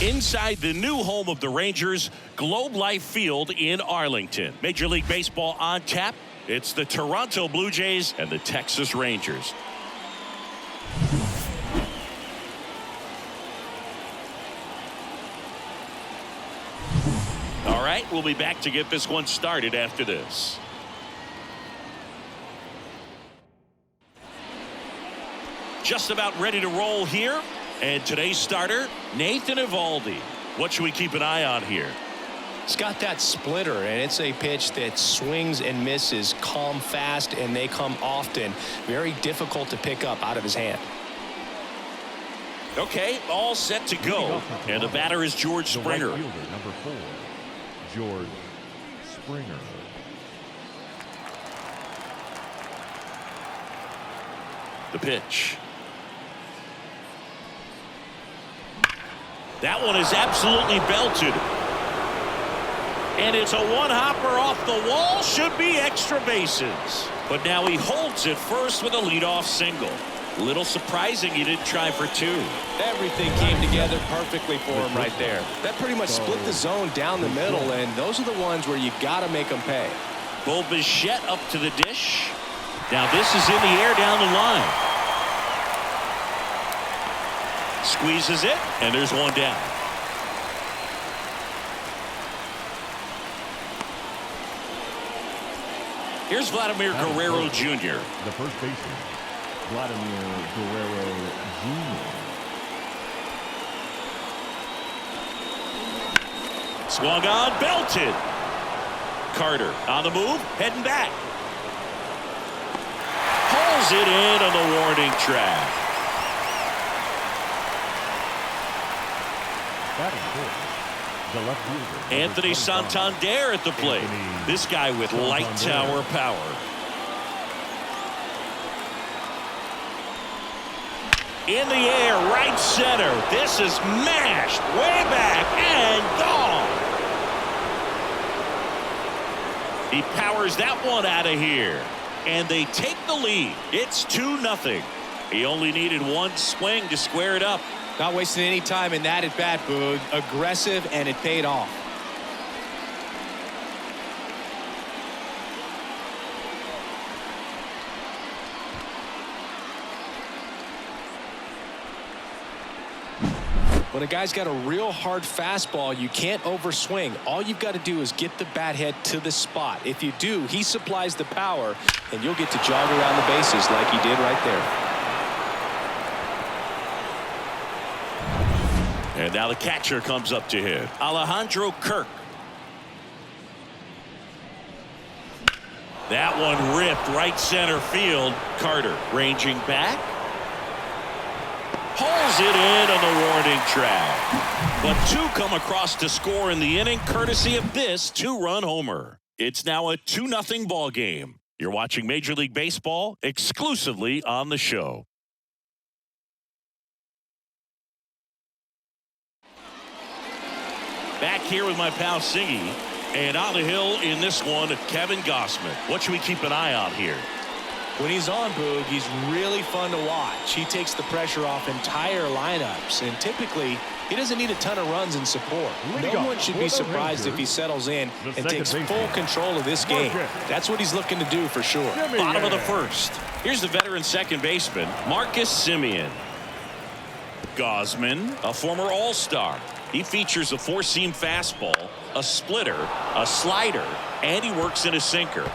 Inside the new home of the Rangers, Globe Life Field in Arlington. Major League Baseball on tap. It's the Toronto Blue Jays and the Texas Rangers. All right, we'll be back to get this one started after this. Just about ready to roll here. And today's starter, Nathan Eovaldi. What should we keep an eye on here? It's got that splitter, and it's a pitch that swings and misses, come fast, and they come often. Very difficult to pick up out of his hand. Okay, all set to go. And the batter is George Springer. Right fielder, number 4, George Springer. The pitch. That one is absolutely belted. And it's a one-hopper off the wall. Should be extra bases. But now he holds it first with a leadoff single. Little surprising he didn't try for 2. Everything came together perfectly for him right there. That pretty much split the zone down the middle, and those are the ones where you got to make them pay. Bo Bichette up to the dish. Now this is in the air down the line. Squeezes it, and there's one down. Here's Vladimir Guerrero Jr. The first baseman, Vladimir Guerrero Jr. Swung on, belted. Carter on the move, heading back. Pulls it in on the warning track. The left fielder, Anthony Santander at the plate. This guy with light tower power. In the air, right center. This is mashed way back and gone. He powers that one out of here. And they take the lead. It's 2-0. He only needed one swing to square it up. Not wasting any time in that at bat, Boog. Aggressive, and it paid off. When a guy's got a real hard fastball, you can't overswing. All you've got to do is get the bat head to the spot. If you do, he supplies the power, and you'll get to jog around the bases like he did right there. And now the catcher comes up to hit. Alejandro Kirk. That one ripped right center field. Carter ranging back. Pulls it in on the warning track. But 2 come across to score in the inning courtesy of this 2-run homer. It's now a 2-0 ball game. You're watching Major League Baseball exclusively on the show. Back here with my pal Singy, and on the hill in this one, Kevin Gossman. What should we keep an eye on here? When he's on, Boog, he's really fun to watch. He takes the pressure off entire lineups, and typically he doesn't need a ton of runs in support. No one should be surprised if he settles in and takes full control of this game. That's what he's looking to do for sure. Bottom of the first. Here's the veteran second baseman, Marcus Semien. Gausman, a former All-Star. He features a 4-seam fastball, a splitter, a slider, and he works in a sinker.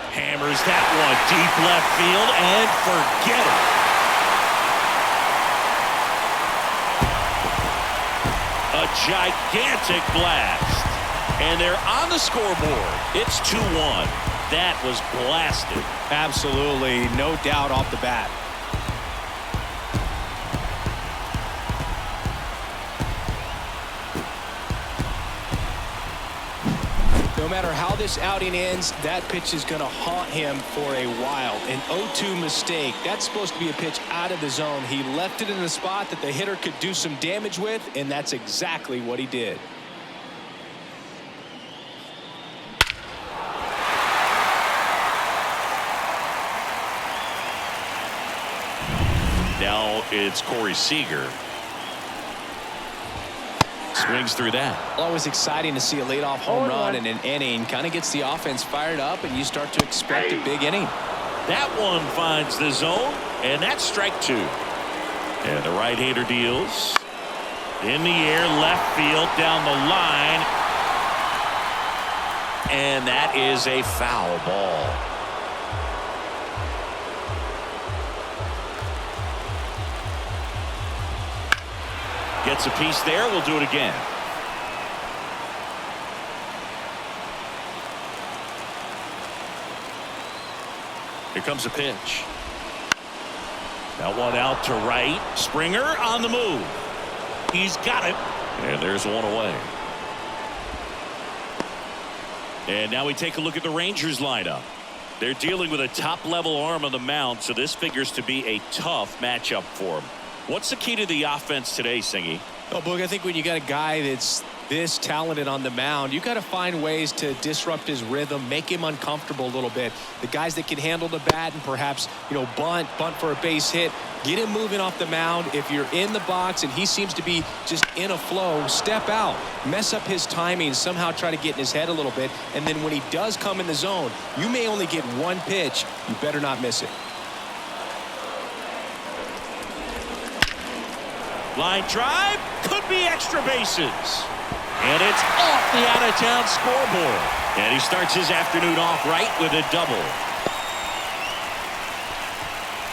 Hammers that one deep left field and forget it. A gigantic blast. And they're on the scoreboard. It's 2-1. That was blasted. Absolutely, no doubt off the bat. No matter how this outing ends, that pitch is going to haunt him for a while. An 0-2 mistake. That's supposed to be a pitch out of the zone. He left it in the spot that the hitter could do some damage with, and that's exactly what he did. Now it's Corey Seager. Swings through that. Always exciting to see a leadoff home run in an inning. Kind of gets the offense fired up, and you start to expect a big inning. That one finds the zone, and that's strike 2. And the right-hander deals. In the air, left field, down the line. And that is a foul ball. Gets a piece there. We'll do it again. Here comes a pitch. That one out to right. Springer on the move. He's got it. And there's one away. And now we take a look at the Rangers lineup. They're dealing with a top-level arm on the mound, so this figures to be a tough matchup for them. What's the key to the offense today, Singy? Well, Boog, I think when you got a guy that's this talented on the mound, you got to find ways to disrupt his rhythm, make him uncomfortable a little bit. The guys that can handle the bat and perhaps, bunt for a base hit, get him moving off the mound. If you're in the box and he seems to be just in a flow, step out, mess up his timing, somehow try to get in his head a little bit. And then when he does come in the zone, you may only get one pitch. You better not miss it. Line drive, could be extra bases. And it's off the out-of-town scoreboard. And he starts his afternoon off right with a double.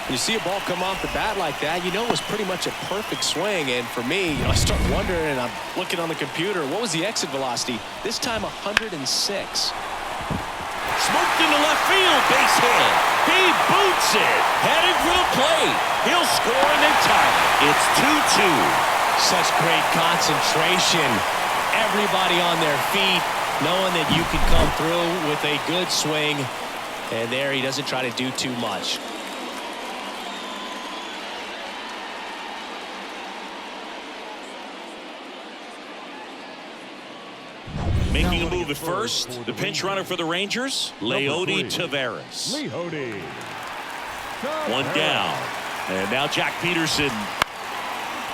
You see a ball come off the bat like that, it was pretty much a perfect swing. And for me, I start wondering, and I'm looking on the computer, what was the exit velocity? This time 106. Smoked into left field, base hit. He boots it, heading for the plate. He'll score and they tie it. It's 2-2. Such great concentration. Everybody on their feet, knowing that you can come through with a good swing. And there he doesn't try to do too much. Making a move at first, the pinch runner for the Rangers, Leody Taveras. One down. And now Jack Peterson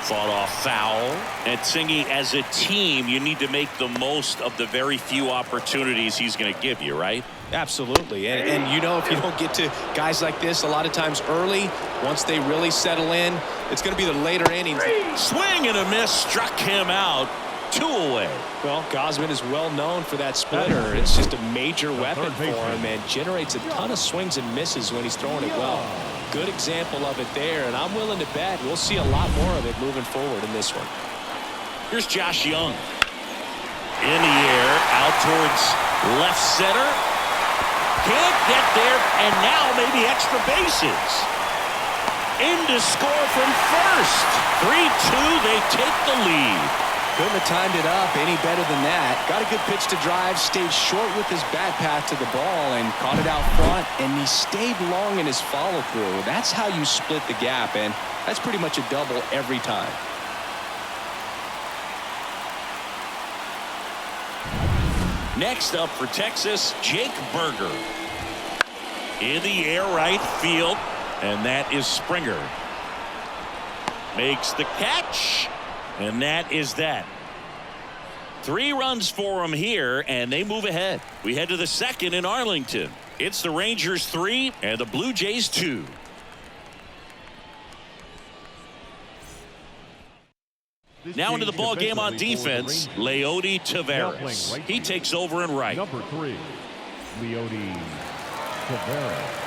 fought off foul. And Singy, as a team, you need to make the most of the very few opportunities he's going to give you, right? Absolutely. And if you don't get to guys like this a lot of times early, once they really settle in, it's going to be the later innings. Swing and a miss struck him out. 2 away. Well, Gausman is well known for that splitter. It's just a major weapon for him and generates a ton of swings and misses when he's throwing it well. Good example of it there, and I'm willing to bet we'll see a lot more of it moving forward in this one. Here's Josh Young. In the air, out towards left center. Can't get there, and now maybe extra bases. In to score from first. 3-2, they take the lead. Couldn't have timed it up any better than that. Got a good pitch to drive, stayed short with his bat path to the ball and caught it out front, and he stayed long in his follow-through. That's how you split the gap, and that's pretty much a double every time. Next up for Texas, Jake Berger. In the air, right field, and that is Springer. Makes the catch. And that is that. 3 runs for them here, and they move ahead. We head to the second in Arlington. It's the Rangers 3 and the Blue Jays 2. Now into the ball game on defense, Leody Taveras. He takes over in right. Number 3, Leody Taveras.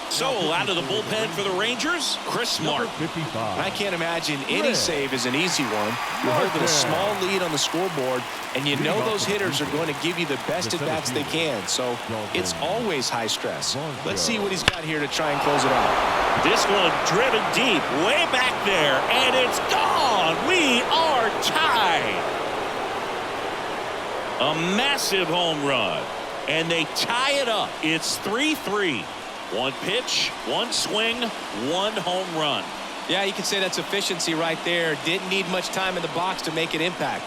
So out of the bullpen for the Rangers, Chris Martin. 55. I can't imagine any save is an easy one. You're holding a small lead on the scoreboard, and you know those hitters are going to give you the best at-bats they can. So it's always high stress. Let's see what he's got here to try and close it out. This one driven deep, way back there, and it's gone. We are tied. A massive home run, and they tie it up. It's 3-3. 1 pitch, 1 swing, 1 home run. Yeah, you can say that's efficiency right there. Didn't need much time in the box to make an impact.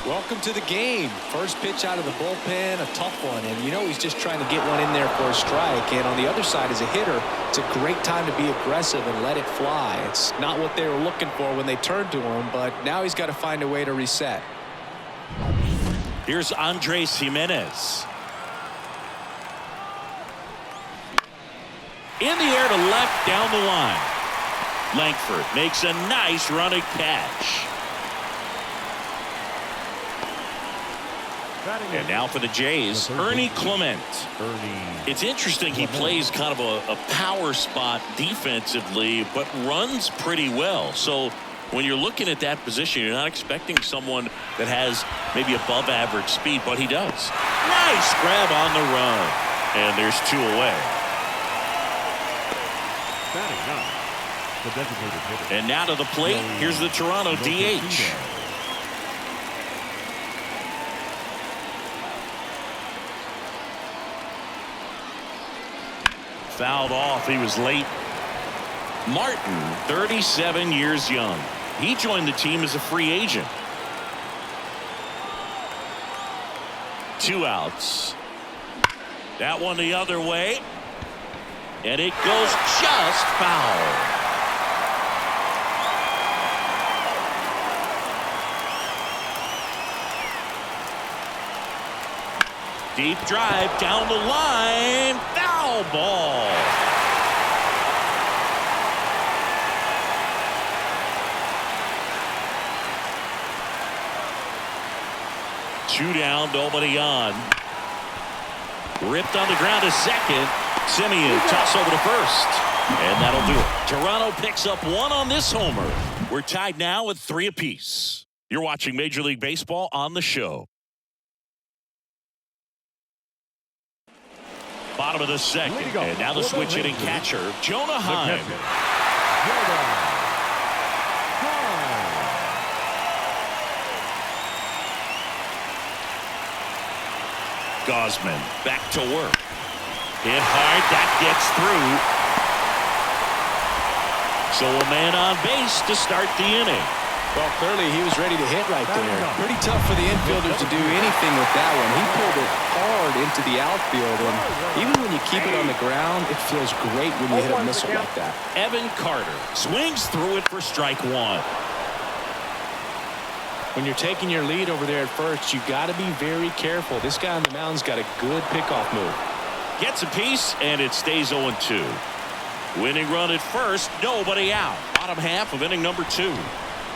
Welcome to the game. First pitch out of the bullpen, a tough one. And you know he's just trying to get one in there for a strike. And on the other side, as a hitter, it's a great time to be aggressive and let it fly. It's not what they were looking for when they turned to him, but now he's got to find a way to reset. Here's Andres Jimenez. In the air to left, down the line. Langford makes a nice running catch. And now for the Jays, Ernie Clement. It's interesting, he plays kind of a power spot defensively, but runs pretty well. So when you're looking at that position, you're not expecting someone that has maybe above average speed, but he does. Nice grab on the run. And there's 2 away. And now to the plate, here's the Toronto DH. Fouled off. He was late. Martin, 37 years young. He joined the team as a free agent. 2 outs. That one the other way. And it goes just foul. Deep drive down the line. Foul ball. Two down, nobody on. Ripped on the ground to second. Simeon toss over to first. And that'll do it. Toronto picks up 1 on this homer. We're tied now at 3 apiece. You're watching Major League Baseball on the show. Bottom of the second. And now the switch hitting catcher, Jonah Heim. Gausman back to work. Hit hard. That gets through. So a man on base to start the inning. Well, clearly he was ready to hit right there. Pretty tough for the infielders to do anything with that one. He pulled it hard into the outfield, and even when you keep it on the ground, it feels great when you hit a missile like that. Evan Carter swings through it for strike 1. When you're taking your lead over there at first, you got to be very careful. This guy on the mound's got a good pickoff move. Gets a piece, and it stays 0-2. Winning run at first, nobody out. Bottom half of inning number 2.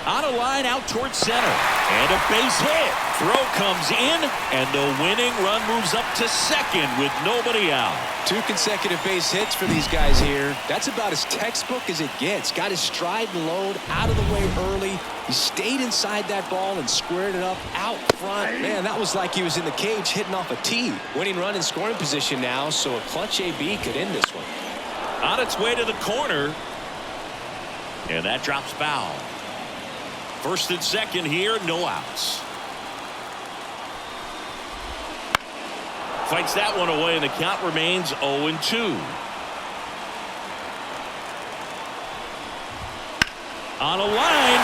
On a line out towards center. And a base hit. Throw comes in, and the winning run moves up to second with nobody out. 2 consecutive base hits for these guys here. That's about as textbook as it gets. Got his stride and load out of the way early. He stayed inside that ball and squared it up out front. Man, that was like he was in the cage hitting off a tee. Winning run in scoring position now, so a clutch AB could end this one. On its way to the corner. And that drops foul. First and second here, no outs. Fights that one away, and the count remains 0-2. On a line.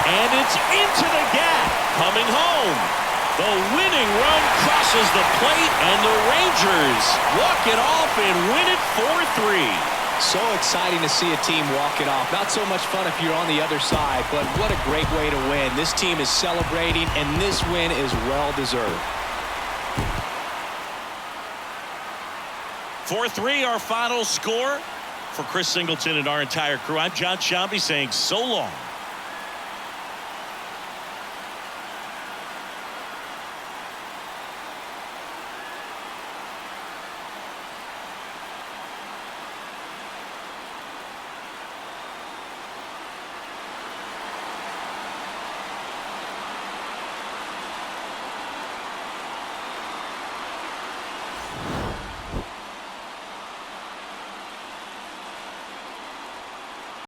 And it's into the gap. Coming home. The winning run crosses the plate, and the Rangers walk it off and win it 4-3. So exciting to see a team walk it off. Not so much fun if you're on the other side, but what a great way to win. This team is celebrating, and this win is well-deserved. 4-3, our final score. For Chris Singleton and our entire crew, I'm John Shambi saying so long.